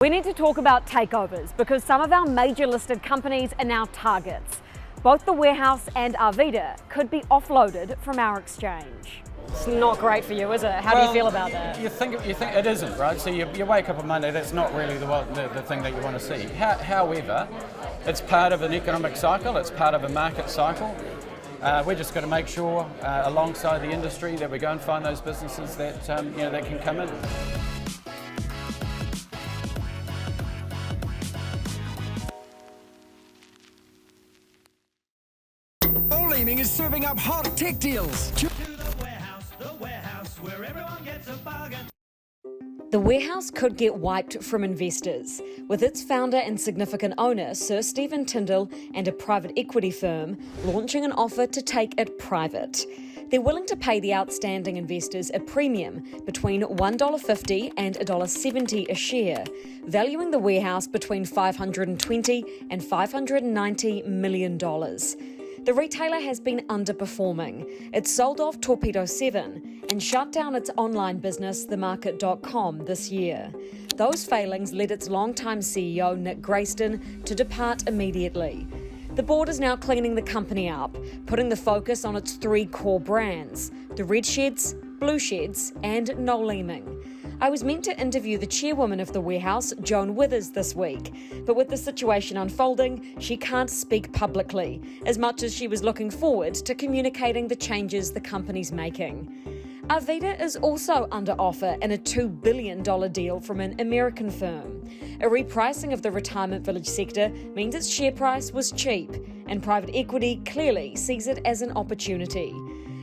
We need to talk about takeovers because some of our major listed companies are now targets. Both the Warehouse and Arvida could be offloaded from our exchange. It's not great for you, is it? How do you feel about that? You think it isn't, right? So you wake up on Monday, that's not really the thing that you want to see. However, it's part of an economic cycle, it's part of a market cycle. We're just going to make sure, alongside the industry, that we go and find those businesses that that can come in. Fleming is serving up hot tech deals. To the warehouse, where everyone gets a bargain. The Warehouse could get wiped from investors, with its founder and significant owner, Sir Stephen Tindall, and a private equity firm launching an offer to take it private. They're willing to pay the outstanding investors a premium between $1.50 and $1.70 a share, valuing the Warehouse between $520 and $590 million. The retailer has been underperforming. It sold off Torpedo7 and shut down its online business, themarket.com, this year. Those failings led its longtime CEO, Nick Grayston, to depart immediately. The board is now cleaning the company up, putting the focus on its three core brands, the Red Sheds, Blue Sheds and Noel Leeming. I was meant to interview the chairwoman of the Warehouse, Joan Withers, this week, but with the situation unfolding, she can't speak publicly, as much as she was looking forward to communicating the changes the company's making. Arvida is also under offer in a $2 billion deal from an American firm. A repricing of the retirement village sector means its share price was cheap, and private equity clearly sees it as an opportunity.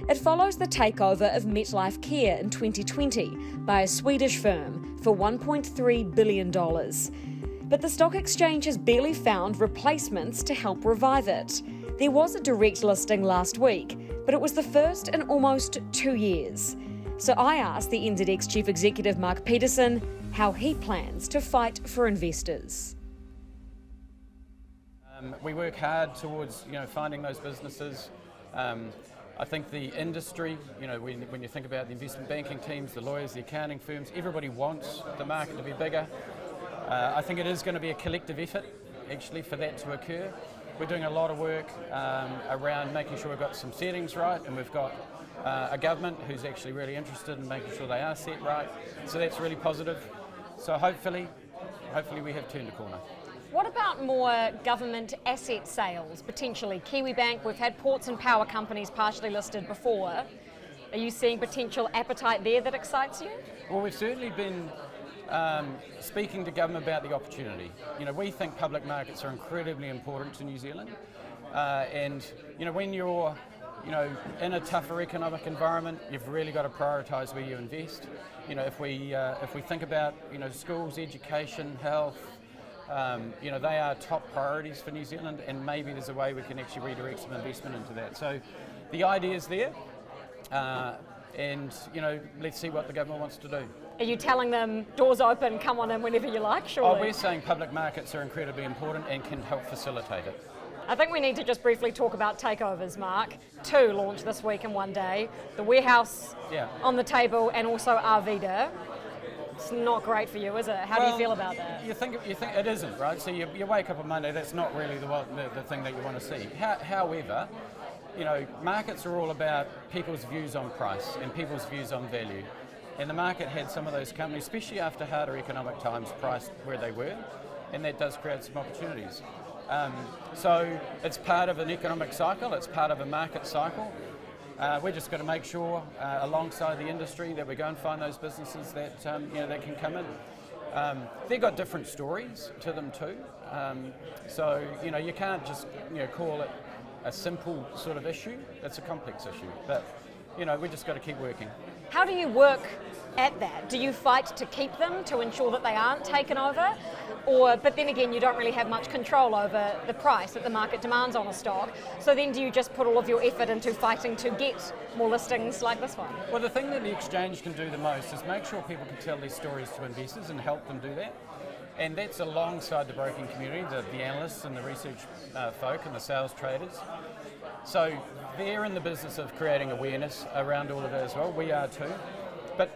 It follows the takeover of MetLife Care in 2020 by a Swedish firm for $1.3 billion. But the stock exchange has barely found replacements to help revive it. There was a direct listing last week, but it was the first in almost 2 years. So I asked the NZX Chief Executive Mark Peterson how he plans to fight for investors. We work hard towards finding those businesses. I think the industry, when you think about the investment banking teams, the lawyers, the accounting firms, everybody wants the market to be bigger. I think it is going to be a collective effort, actually, for that to occur. We're doing a lot of work around making sure we've got some settings right, and we've got a government who's actually really interested in making sure they are set right. So that's really positive. So hopefully we have turned a corner. What about more government asset sales, potentially? Kiwibank, we've had ports and power companies partially listed before. Are you seeing potential appetite there that excites you? Well, we've certainly been speaking to government about the opportunity. We think public markets are incredibly important to New Zealand. And when you're in a tougher economic environment, you've really got to prioritise where you invest. If we think about schools, education, health, they are top priorities for New Zealand, and maybe there's a way we can actually redirect some investment into that. So the idea is there, and let's see what the government wants to do. Are you telling them doors open, come on in whenever you like, surely? Oh, we're saying public markets are incredibly important and can help facilitate it. I think we need to just briefly talk about takeovers, Mark. 2 launched this week in one day. The Warehouse on the table and also Arvida. It's not great for you, is it? How do you feel about that? You think it isn't, right? So you wake up on Monday, that's not really the thing that you want to see. However, markets are all about people's views on price and people's views on value. And the market had some of those companies, especially after harder economic times, priced where they were, and that does create some opportunities. So it's part of an economic cycle, it's part of a market cycle. We're just going to make sure, alongside the industry, that we go and find those businesses that that can come in. They've got different stories to them too. So you can't just call it a simple sort of issue. It's a complex issue, but we just got to keep working. How do you work at that? Do you fight to keep them, to ensure that they aren't taken over? But then again, you don't really have much control over the price that the market demands on a stock. So then do you just put all of your effort into fighting to get more listings like this one? Well, the thing that the exchange can do the most is make sure people can tell these stories to investors and help them do that. And that's alongside the broking community, the analysts and the research folk and the sales traders. So they're in the business of creating awareness around all of it as well. We are too. But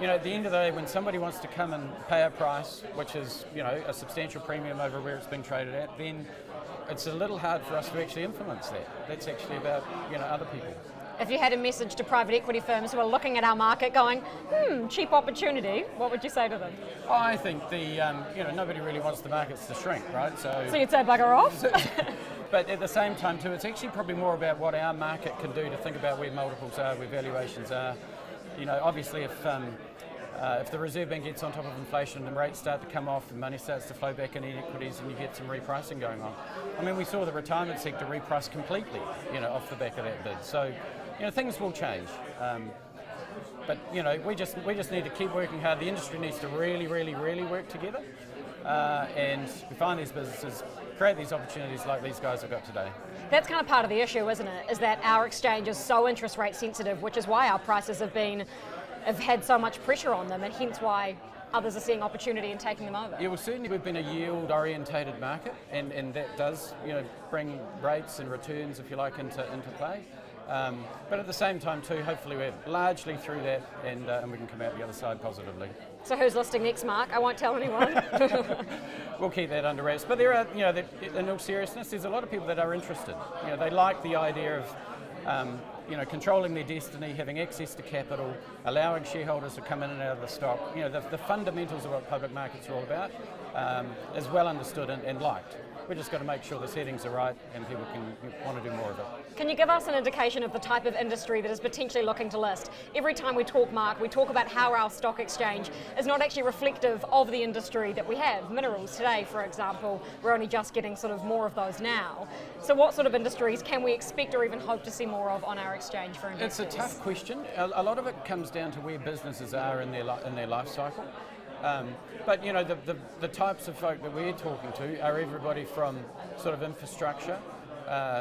you know, at the end of the day, when somebody wants to come and pay a price, which is, you know, a substantial premium over where it's being traded at, then it's a little hard for us to actually influence that. That's actually about, you know, other people. If you had a message to private equity firms who are looking at our market going, cheap opportunity, what would you say to them? I think nobody really wants the markets to shrink, right? So you'd say bugger off? But at the same time too, it's actually probably more about what our market can do to think about where multiples are, where valuations are. You know, obviously if the Reserve Bank gets on top of inflation and rates start to come off and money starts to flow back into equities and you get some repricing going on. I mean, we saw the retirement sector reprice completely, you know, off the back of that bid. So, you know, things will change. But, you know, we just need to keep working hard. The industry needs to really, really, really work together and find these businesses, create these opportunities like these guys have got today. That's kind of part of the issue, isn't it? Is that our exchange is so interest rate sensitive, which is why our prices have had so much pressure on them, and hence why others are seeing opportunity and taking them over. Yeah, well, certainly we've been a yield-orientated market, and that does, you know, bring rates and returns, if you like, into play. But at the same time too, hopefully we're largely through that, and we can come out the other side positively. So who's listing next, Mark? I won't tell anyone. We'll keep that under wraps. But there are, you know, in all seriousness, there's a lot of people that are interested. You know, they like the idea of, you know, controlling their destiny, having access to capital, allowing shareholders to come in and out of the stock. You know, the fundamentals of what public markets are all about is well understood and liked. We've just got to make sure the settings are right and people can want to do more of it. Can you give us an indication of the type of industry that is potentially looking to list? Every time we talk, Mark, we talk about how our stock exchange is not actually reflective of the industry that we have. Minerals today, for example, we're only just getting sort of more of those now. So what sort of industries can we expect or even hope to see more of on our exchange for investors? It's a tough question. A lot of it comes down to where businesses are in their life cycle. But you know, the types of folk that we're talking to are everybody from sort of infrastructure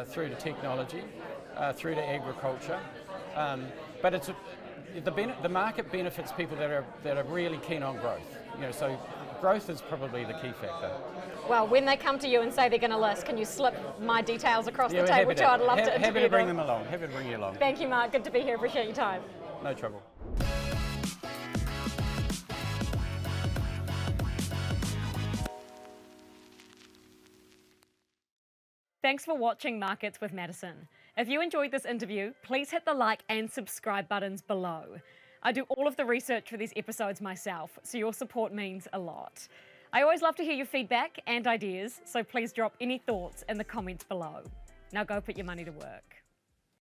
through to technology, through to agriculture. But it's the market benefits people that are really keen on growth. You know, so growth is probably the key factor. Well, when they come to you and say they're going to list, can you slip my details across the table too? I'd love to interview Happy to bring them along. Happy to bring you along. Thank you, Mark. Good to be here. Appreciate your time. No trouble. Thanks for watching Markets with Madison. If you enjoyed this interview, please hit the like and subscribe buttons below. I do all of the research for these episodes myself, so your support means a lot. I always love to hear your feedback and ideas, so please drop any thoughts in the comments below. Now go put your money to work.